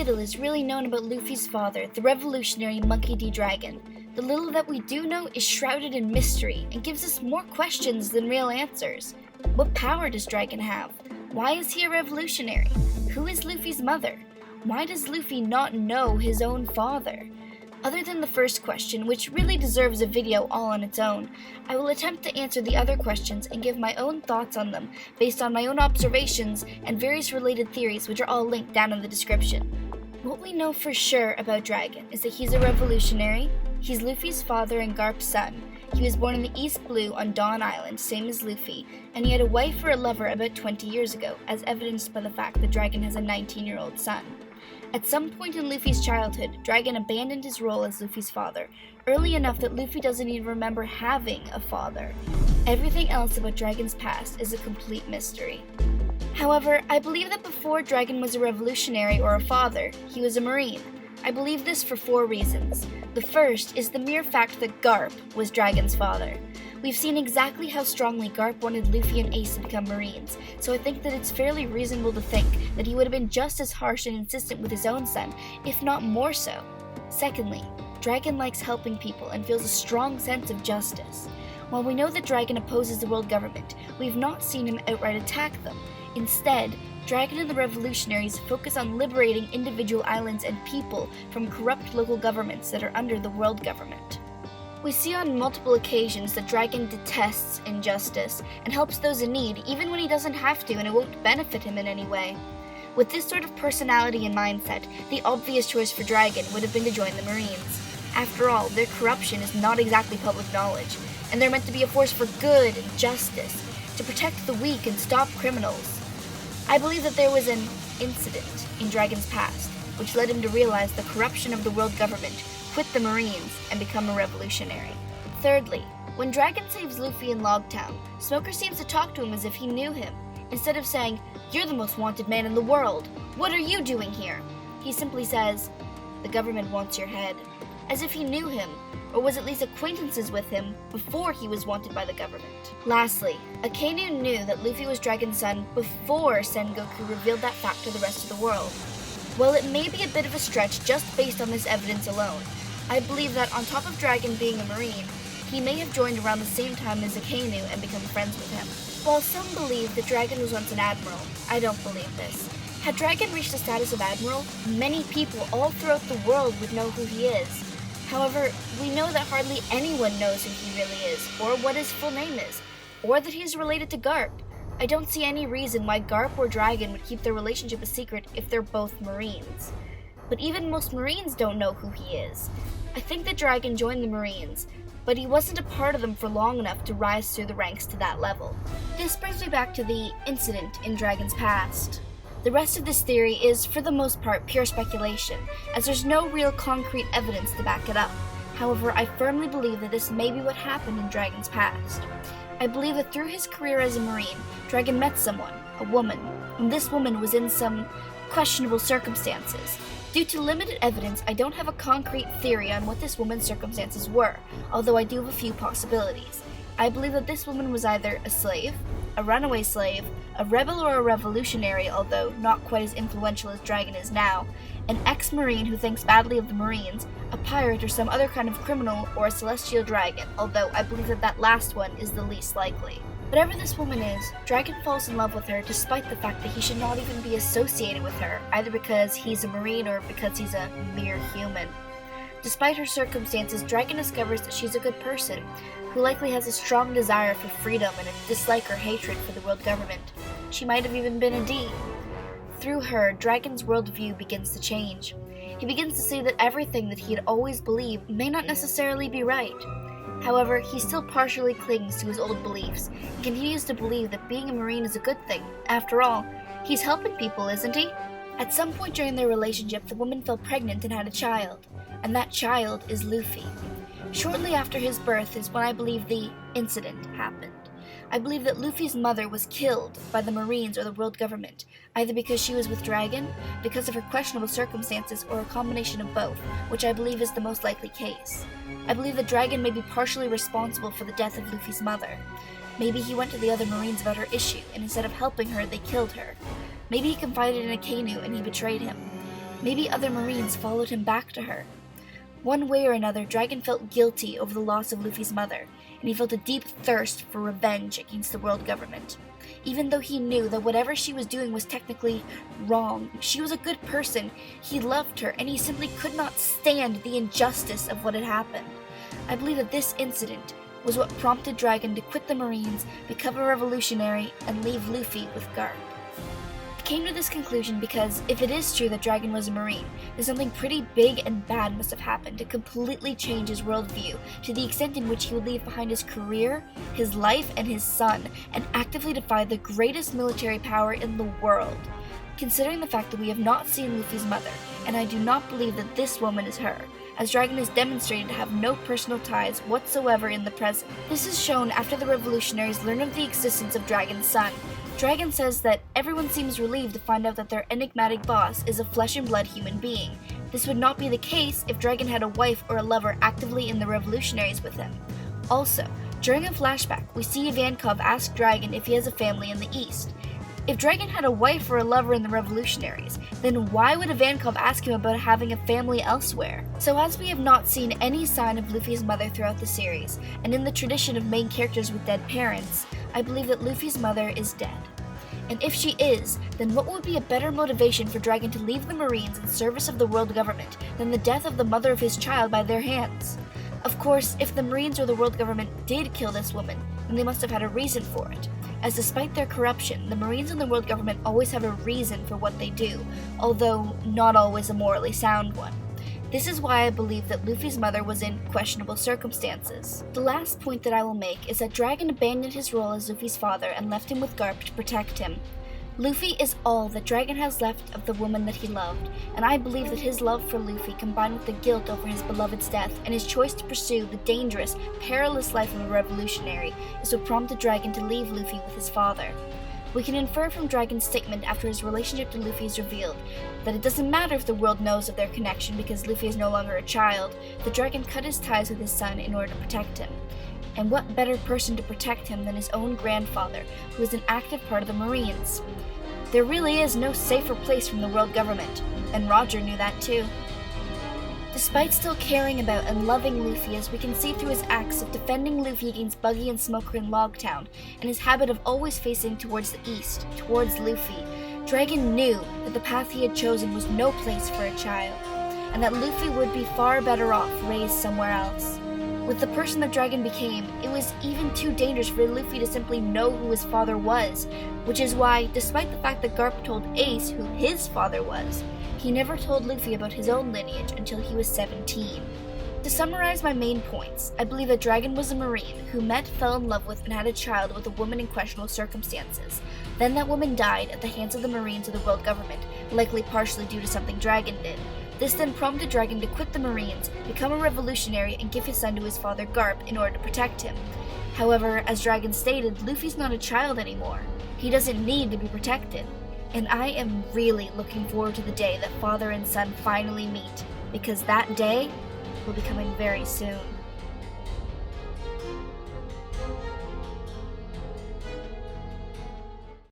little is really known about Luffy's father, the revolutionary Monkey D. Dragon. The little that we do know is shrouded in mystery and gives us more questions than real answers. What power does Dragon have? Why is he a revolutionary? Who is Luffy's mother? Why does Luffy not know his own father? Other than the first question, which really deserves a video all on its own, I will attempt to answer the other questions and give my own thoughts on them based on my own observations and various related theories, which are all linked down in the description. What we know for sure about Dragon is that he's a revolutionary, he's Luffy's father and Garp's son, he was born in the East Blue on Dawn Island, same as Luffy, and he had a wife or a lover about 20 years ago, as evidenced by the fact that Dragon has a 19-year-old son. At some point in Luffy's childhood, Dragon abandoned his role as Luffy's father, early enough that Luffy doesn't even remember having a father. Everything else about Dragon's past is a complete mystery. However, I believe that before Dragon was a revolutionary or a father, he was a Marine. I believe this for 4 reasons. The first is the mere fact that Garp was Dragon's father. We've seen exactly how strongly Garp wanted Luffy and Ace to become Marines, so I think that it's fairly reasonable to think that he would have been just as harsh and insistent with his own son, if not more so. Secondly, Dragon likes helping people and feels a strong sense of justice. While we know that Dragon opposes the world government, we've not seen him outright attack them. Instead, Dragon and the Revolutionaries focus on liberating individual islands and people from corrupt local governments that are under the world government. We see on multiple occasions that Dragon detests injustice and helps those in need even when he doesn't have to and it won't benefit him in any way. With this sort of personality and mindset, the obvious choice for Dragon would have been to join the Marines. After all, their corruption is not exactly public knowledge, and they're meant to be a force for good and justice, to protect the weak and stop criminals. I believe that there was an incident in Dragon's past which led him to realize the corruption of the world government, quit the Marines, and become a revolutionary. Thirdly, when Dragon saves Luffy in Logtown, Smoker seems to talk to him as if he knew him. Instead of saying, "You're the most wanted man in the world. What are you doing here?" he simply says, "The government wants your head," as if he knew him, or was at least acquaintances with him before he was wanted by the government. Lastly, Akainu knew that Luffy was Dragon's son before Sengoku revealed that fact to the rest of the world. While it may be a bit of a stretch just based on this evidence alone, I believe that on top of Dragon being a Marine, he may have joined around the same time as Akainu and become friends with him. While some believe that Dragon was once an admiral, I don't believe this. Had Dragon reached the status of admiral, many people all throughout the world would know who he is. However, we know that hardly anyone knows who he really is, or what his full name is, or that he is related to Garp. I don't see any reason why Garp or Dragon would keep their relationship a secret if they're both Marines. But even most Marines don't know who he is. I think that Dragon joined the Marines, but he wasn't a part of them for long enough to rise through the ranks to that level. This brings me back to the incident in Dragon's past. The rest of this theory is, for the most part, pure speculation, as there's no real concrete evidence to back it up. However, I firmly believe that this may be what happened in Dragon's past. I believe that through his career as a Marine, Dragon met someone, a woman, and this woman was in some questionable circumstances. Due to limited evidence, I don't have a concrete theory on what this woman's circumstances were, although I do have a few possibilities. I believe that this woman was either a slave, a runaway slave, a rebel or a revolutionary, although not quite as influential as Dragon is now, an ex-Marine who thinks badly of the Marines, a pirate or some other kind of criminal, or a celestial dragon, although I believe that that last one is the least likely. Whatever this woman is, Dragon falls in love with her despite the fact that he should not even be associated with her, either because he's a Marine or because he's a mere human. Despite her circumstances, Dragon discovers that she's a good person, who likely has a strong desire for freedom and a dislike or hatred for the world government. She might have even been a D. Through her, Dragon's worldview begins to change. He begins to see that everything that he had always believed may not necessarily be right. However, he still partially clings to his old beliefs and continues to believe that being a Marine is a good thing. After all, he's helping people, isn't he? At some point during their relationship, the woman fell pregnant and had a child, and that child is Luffy. Shortly after his birth is when I believe the incident happened. I believe that Luffy's mother was killed by the Marines or the world government, either because she was with Dragon, because of her questionable circumstances, or a combination of both, which I believe is the most likely case. I believe that Dragon may be partially responsible for the death of Luffy's mother. Maybe he went to the other Marines about her issue, and instead of helping her, they killed her. Maybe he confided in Akainu and he betrayed him. Maybe other Marines followed him back to her. One way or another, Dragon felt guilty over the loss of Luffy's mother, and he felt a deep thirst for revenge against the world government. Even though he knew that whatever she was doing was technically wrong, she was a good person, he loved her, and he simply could not stand the injustice of what had happened. I believe that this incident was what prompted Dragon to quit the Marines, become a revolutionary, and leave Luffy with Garp. I came to this conclusion because if it is true that Dragon was a Marine, then something pretty big and bad must have happened to completely change his worldview to the extent in which he would leave behind his career, his life, and his son, and actively defy the greatest military power in the world. Considering the fact that we have not seen Luffy's mother, and I do not believe that this woman is her, as Dragon is demonstrated to have no personal ties whatsoever in the present. This is shown after the Revolutionaries learn of the existence of Dragon's son. Dragon says that everyone seems relieved to find out that their enigmatic boss is a flesh and blood human being. This would not be the case if Dragon had a wife or a lover actively in the Revolutionaries with him. Also, during a flashback, we see Ivankov ask Dragon if he has a family in the East. If Dragon had a wife or a lover in the Revolutionaries, then why would Ivankov ask him about having a family elsewhere? So as we have not seen any sign of Luffy's mother throughout the series, and in the tradition of main characters with dead parents, I believe that Luffy's mother is dead. And if she is, then what would be a better motivation for Dragon to leave the Marines in service of the world government than the death of the mother of his child by their hands? Of course, if the Marines or the world government did kill this woman, then they must have had a reason for it, as despite their corruption, the Marines and the world government always have a reason for what they do, although not always a morally sound one. This is why I believe that Luffy's mother was in questionable circumstances. The last point that I will make is that Dragon abandoned his role as Luffy's father and left him with Garp to protect him. Luffy is all that Dragon has left of the woman that he loved, and I believe that his love for Luffy, combined with the guilt over his beloved's death and his choice to pursue the dangerous, perilous life of a revolutionary, is what prompted Dragon to leave Luffy with his father. We can infer from Dragon's statement after his relationship to Luffy is revealed that it doesn't matter if the world knows of their connection because Luffy is no longer a child, that Dragon cut his ties with his son in order to protect him. And what better person to protect him than his own grandfather, who is an active part of the Marines? There really is no safer place from the world government, and Roger knew that too. Despite still caring about and loving Luffy, as we can see through his acts of defending Luffy against Buggy and Smoker in Logtown, and his habit of always facing towards the east, towards Luffy, Dragon knew that the path he had chosen was no place for a child, and that Luffy would be far better off raised somewhere else. With the person that Dragon became, it was even too dangerous for Luffy to simply know who his father was, which is why, despite the fact that Garp told Ace who his father was, he never told Luffy about his own lineage until he was 17. To summarize my main points, I believe that Dragon was a Marine who met, fell in love with, and had a child with a woman in questionable circumstances. Then that woman died at the hands of the Marines or the world government, likely partially due to something Dragon did. This then prompted Dragon to quit the Marines, become a revolutionary, and give his son to his father Garp in order to protect him. However, as Dragon stated, Luffy's not a child anymore. He doesn't need to be protected. And I am really looking forward to the day that father and son finally meet, because that day will be coming very soon.